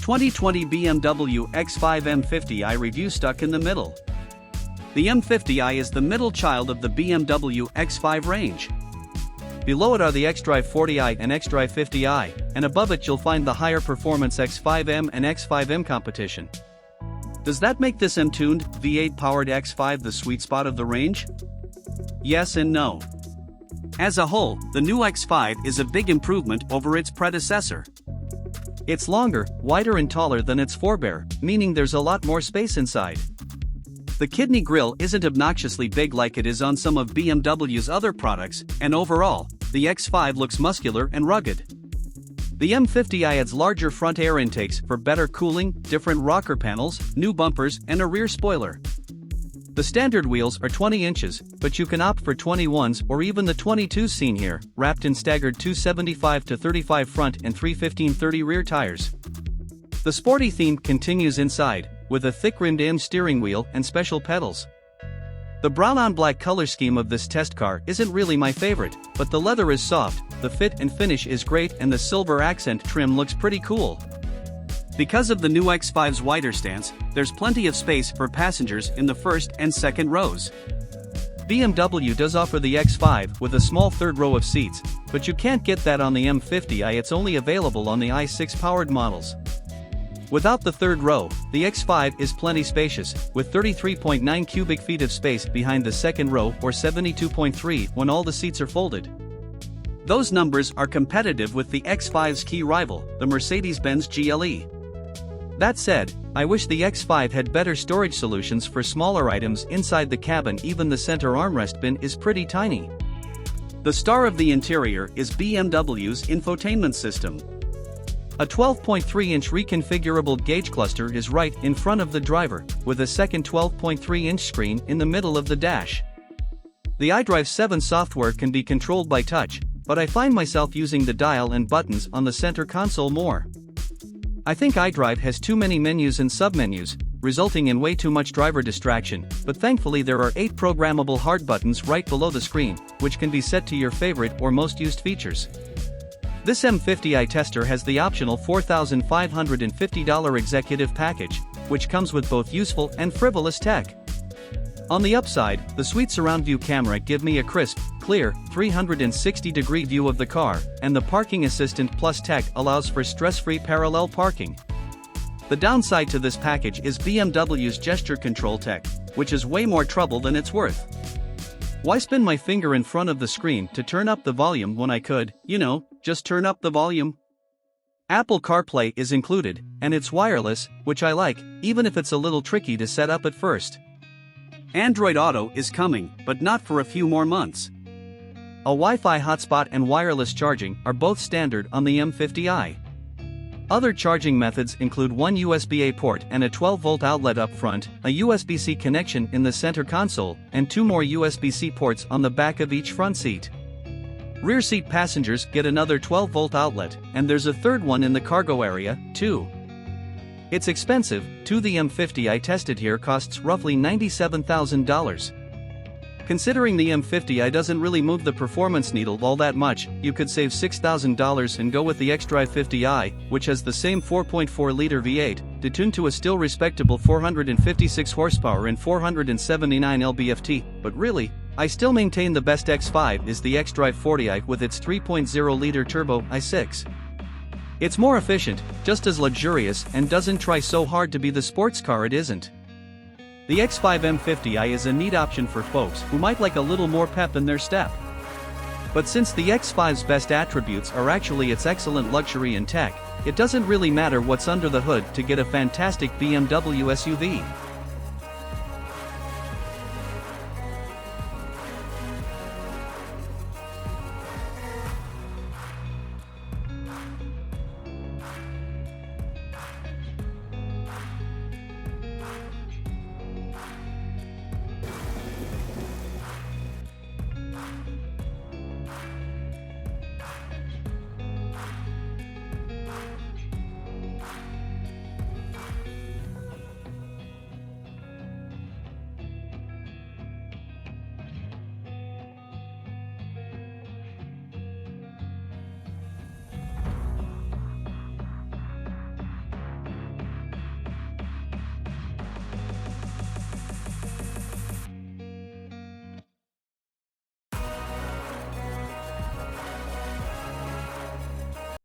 2020 BMW X5 M50i review stuck in the middle. The M50i is the middle child of the BMW X5 range. Below it are the xDrive 40i and xDrive 50i, and above it you'll find the higher performance X5M and X5M competition. Does that make this M-tuned, V8-powered X5 the sweet spot of the range? Yes and no. As a whole, the new X5 is a big improvement over its predecessor. It's longer, wider and taller than its forebear, meaning there's a lot more space inside. The kidney grille isn't obnoxiously big like it is on some of BMW's other products, and overall, the X5 looks muscular and rugged. The M50i adds larger front air intakes for better cooling, different rocker panels, new bumpers, and a rear spoiler. The standard wheels are 20 inches, but you can opt for 21s or even the 22s seen here, wrapped in staggered 275/35 front and 315/30 rear tires. The sporty theme continues inside, with a thick-rimmed M steering wheel and special pedals. The brown-on-black color scheme of this test car isn't really my favorite, but the leather is soft, the fit and finish is great, and the silver accent trim looks pretty cool. Because of the new X5's wider stance, there's plenty of space for passengers in the first and second rows. BMW does offer the X5 with a small third row of seats, but you can't get that on the M50i. It's only available on the i6 powered models. Without the third row, the X5 is plenty spacious, with 33.9 cubic feet of space behind the second row or 72.3 when all the seats are folded. Those numbers are competitive with the X5's key rival, the Mercedes-Benz GLE. That said, I wish the X5 had better storage solutions for smaller items inside the cabin. Even the center armrest bin is pretty tiny. The star of the interior is BMW's infotainment system. A 12.3-inch reconfigurable gauge cluster is right in front of the driver, with a second 12.3-inch screen in the middle of the dash. The iDrive 7 software can be controlled by touch, but I find myself using the dial and buttons on the center console more. I think iDrive has too many menus and submenus, resulting in way too much driver distraction, but thankfully there are 8 programmable hard buttons right below the screen, which can be set to your favorite or most used features. This M50i tester has the optional $4,550 executive package, which comes with both useful and frivolous tech. On the upside, the sweet surround view camera gives me a crisp, clear, 360-degree view of the car, and the Parking Assistant Plus tech allows for stress-free parallel parking. The downside to this package is BMW's gesture control tech, which is way more trouble than it's worth. Why spin my finger in front of the screen to turn up the volume when I could, just turn up the volume? Apple CarPlay is included, and it's wireless, which I like, even if it's a little tricky to set up at first. Android Auto is coming, but not for a few more months. A Wi-Fi hotspot and wireless charging are both standard on the M50i. Other charging methods include one USB-A port and a 12-volt outlet up front, a USB-C connection in the center console, and 2 more USB-C ports on the back of each front seat. Rear seat passengers get another 12-volt outlet, and there's a third one in the cargo area, too. It's expensive, too. The M50i tested here costs roughly $97,000. Considering the M50i doesn't really move the performance needle all that much, you could save $6,000 and go with the xDrive 50i, which has the same 4.4-liter V8, detuned to a still respectable 456 horsepower and 479 lb-ft, but really, I still maintain the best X5 is the xDrive 40i with its 3.0-liter turbo i6. It's more efficient, just as luxurious, and doesn't try so hard to be the sports car it isn't. The X5 M50i is a neat option for folks who might like a little more pep in their step. But since the X5's best attributes are actually its excellent luxury and tech, it doesn't really matter what's under the hood to get a fantastic BMW SUV.